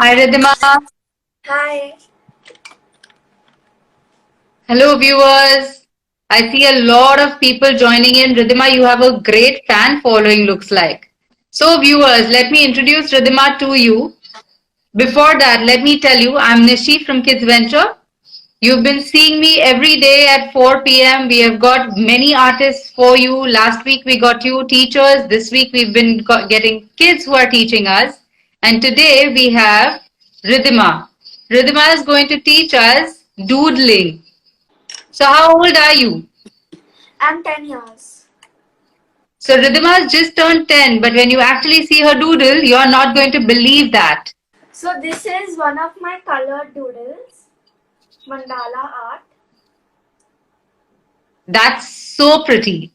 Hi, Ridhima. Hi. Hello, viewers. I see a lot of people joining in. Ridhima, you have a great fan following, looks like. So, viewers, let me introduce Ridhima to you. Before that, let me tell you, I'm Nishi from Kids Venture. You've been seeing me every day at 4 p.m. We have got many artists for you. Last week we got you teachers. This week we've been getting kids who are teaching us. And today we have Ridhima. Ridhima is going to teach us doodling. So how old are you? I'm 10 years. So Ridhima has just turned 10, but when you actually see her doodle, you're not going to believe that. So this is one of my colored doodles, mandala art. That's so pretty.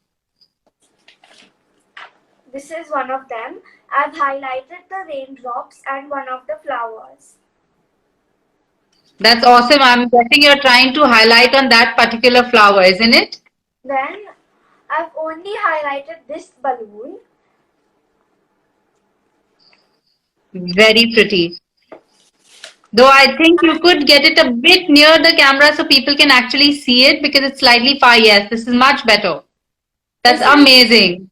This is one of them. I've highlighted the raindrops and one of the flowers. That's awesome. I'm guessing you're trying to highlight on that particular flower, isn't it? Then I've only highlighted this balloon. Very pretty. Though I think you could get it a bit near the camera so people can actually see it because it's slightly far. Yes, this is much better. That's This is amazing.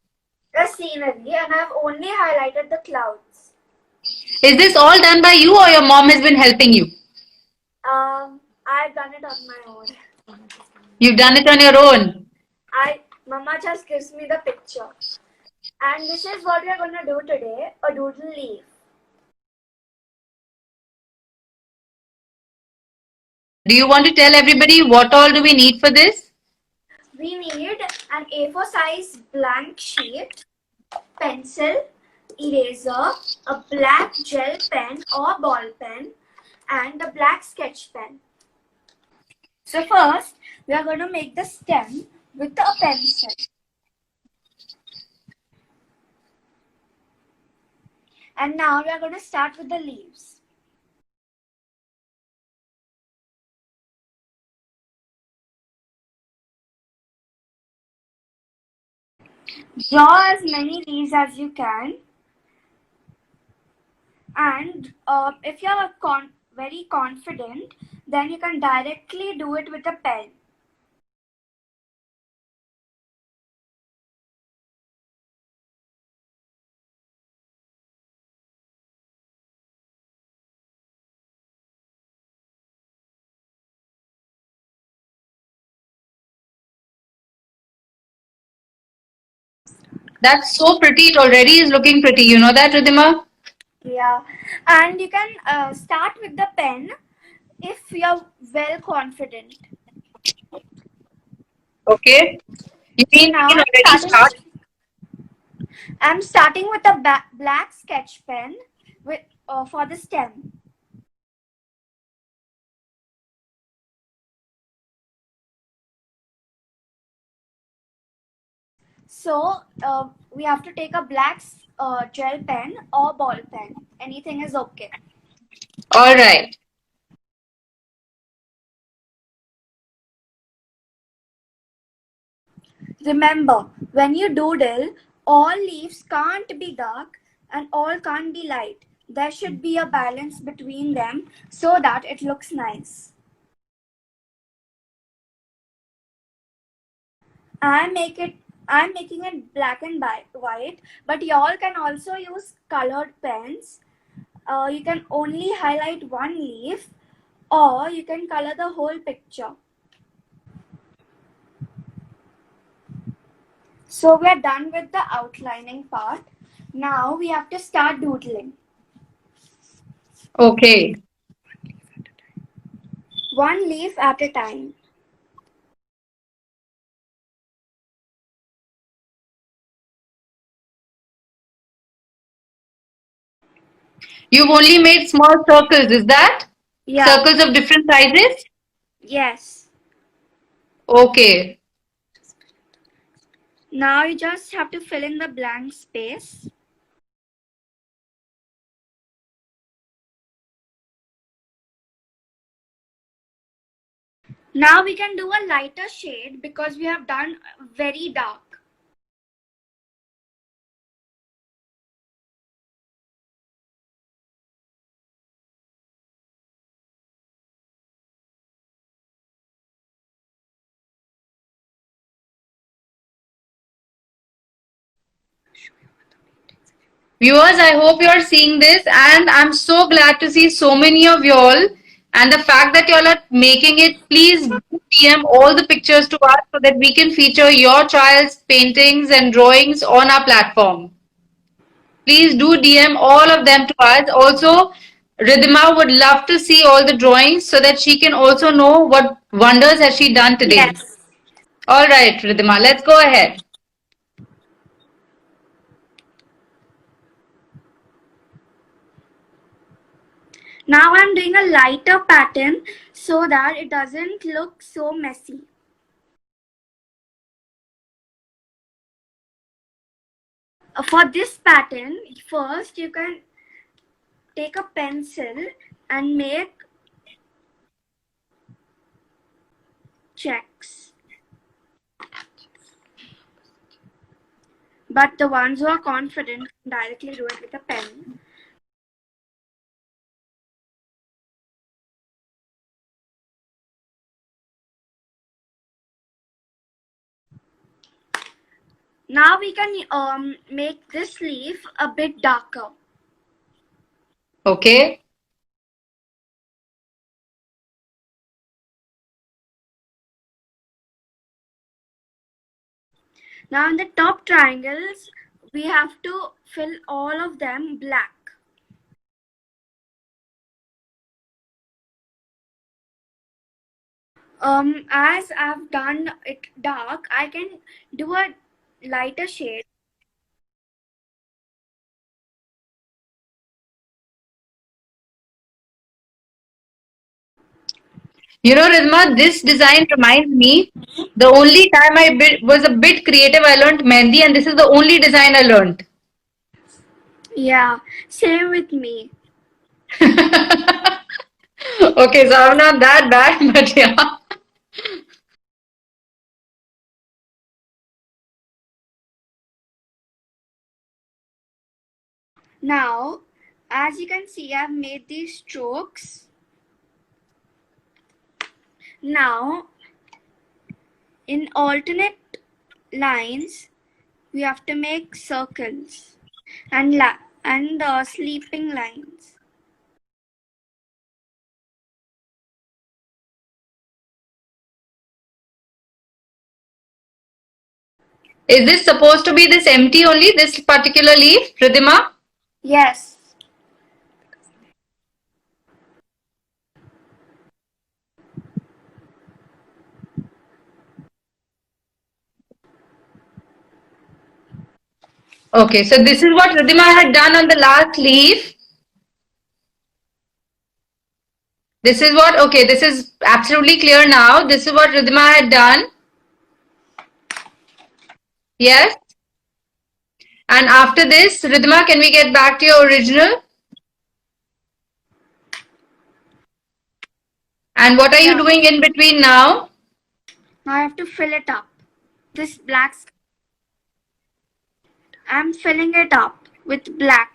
the scenery and I've only highlighted the clouds. Is this all done by you or your mom has been helping you? I've done it on my own. You've done it on your own. Mama just gives me the picture. And this is what we're gonna do today, a doodle leaf. Do you want to tell everybody what all do we need for this? We need an A4 size blank sheet, pencil, eraser, a black gel pen or ball pen, and a black sketch pen. So first, we are going to make the stem with a pencil. And now we are going to start with the leaves. Draw as many leaves as you can. And if you are very confident, then you can directly do it with a pen. That's so pretty. It already is looking pretty. You know that, Ridhima? Yeah, and you can start with the pen if you're well confident. Okay. You So mean now we can already start? I'm starting with a black sketch pen with for the stem. So we have to take a black gel pen or ball pen. Anything is okay. All right. Remember, when you doodle, all leaves can't be dark and all can't be light. There should be a balance between them so that it looks nice. I make it I'm making it black and white, but y'all can also use colored pens. You can only highlight one leaf or you can color the whole picture. So we're done with the outlining part. Now we have to start doodling. Okay. One leaf at a time. You've only made small circles, is that? Yeah, Circles of different sizes? yes. Okay. Now you just have to fill in the blank space. Now we can do a lighter shade because we have done very dark. Viewers, I hope you are seeing this, and I'm so glad to see so many of y'all. And the fact that y'all are making it, please DM all the pictures to us so that we can feature your child's paintings and drawings on our platform. Please do DM all of them to us. Also, Ridhima would love to see all the drawings so that she can also know what wonders has she done today. Yes. All right, Ridhima, let's go ahead. Now I'm doing a lighter pattern so that it doesn't look so messy. For this pattern, first you can take a pencil and make checks. But the ones who are confident can directly do it with a pen. Now we can make this leaf a bit darker. Okay. Now in the top triangles, we have to fill all of them black. As I've done it dark, I can do a lighter shade. You know, Ridhima, this design reminds me the only time was a bit creative, I learned Mehndi, and this is the only design I learned. Yeah, same with me. Okay, so I'm not that bad, but yeah. Now, as you can see, I've made these strokes. Now, in alternate lines, we have to make circles and sleeping lines. Is this supposed to be this empty only, this particular leaf, Ridhima? Yes. Okay, so this is what Ridhima had done on the last leaf. This is what, okay, this is absolutely clear now. This is what Ridhima had done. Yes. And after this, Ridhima, can we get back to your original? And what are you doing in between now? Now I have to fill it up. This black, I'm filling it up with black.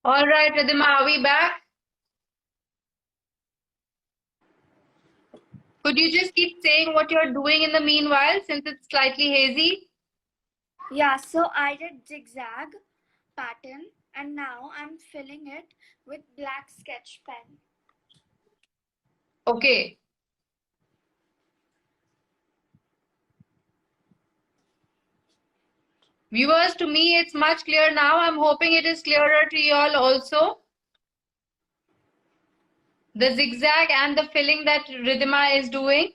All right, Ridhima, are we back? Could you just keep saying what you're doing in the meanwhile since it's slightly hazy? Yeah, so I did zigzag pattern and now I'm filling it with black sketch pen. Okay. Viewers, to me it's much clearer now. I'm hoping it is clearer to you all also. The zigzag and the filling that Ridhima is doing.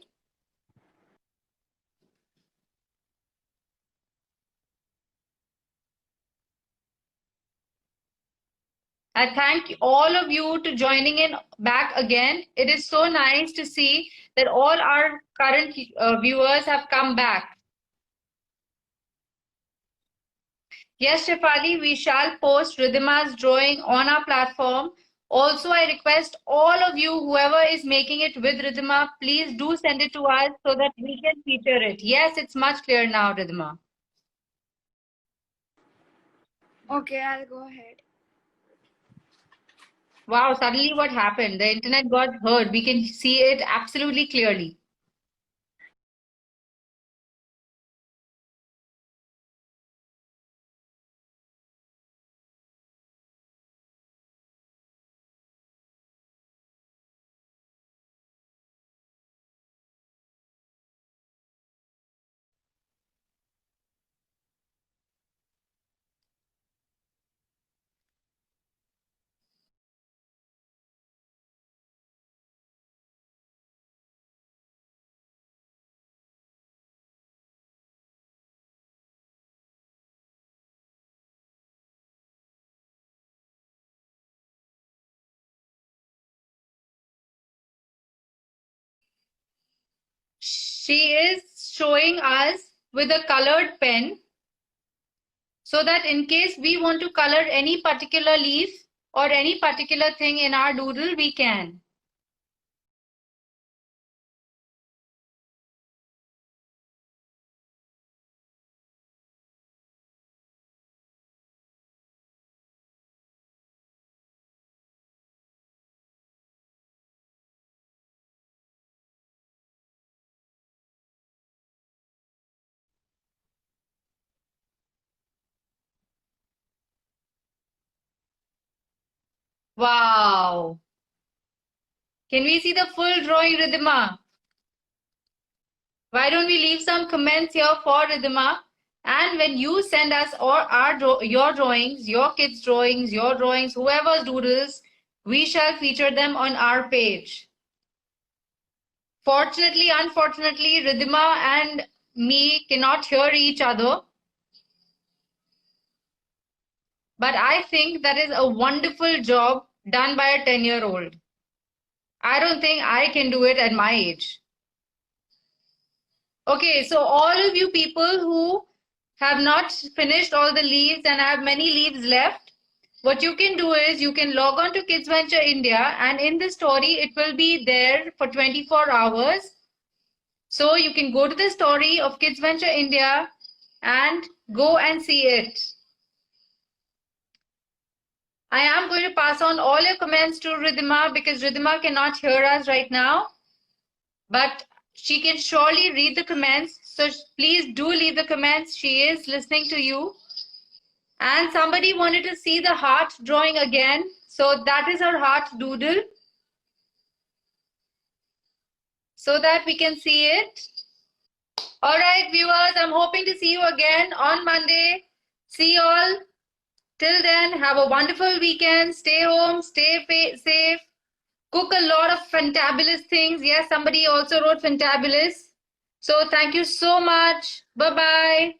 I thank all of you to joining in back again. It is so nice to see that all our current viewers have come back. Yes, Shefali, we shall post Ridhima's drawing on our platform. Also, I request all of you, whoever is making it with Ridhima, please do send it to us so that we can feature it. Yes, it's much clearer now, Ridhima. Okay, I'll go ahead. Wow, suddenly what happened? The internet got hurt. We can see it absolutely clearly. She is showing us with a colored pen so that in case we want to color any particular leaf or any particular thing in our doodle, we can. Wow. Can we see the full drawing, Ridhima? Why don't we leave some comments here for Ridhima? And when you send us your drawings, your kids' drawings, your drawings, whoever's doodles, we shall feature them on our page. Fortunately, unfortunately, Ridhima and me cannot hear each other. But I think that is a wonderful job done by a 10-year-old. I don't think I can do it at my age. Okay, so all of you people who have not finished all the leaves and have many leaves left, what you can do is you can log on to Kids Venture India, and in the story it will be there for 24 hours. So you can go to the story of Kids Venture India and go and see it. I am going to pass on all your comments to Ridhima because Ridhima cannot hear us right now, but she can surely read the comments. So please do leave the comments. She is listening to you. And somebody wanted to see the heart drawing again. So that is her heart doodle. So that we can see it. All right, viewers, I'm hoping to see you again on Monday. See you all. Till then, have a wonderful weekend. Stay home, stay safe. Cook a lot of fantabulous things. Yes, somebody also wrote fantabulous. So thank you so much. Bye-bye.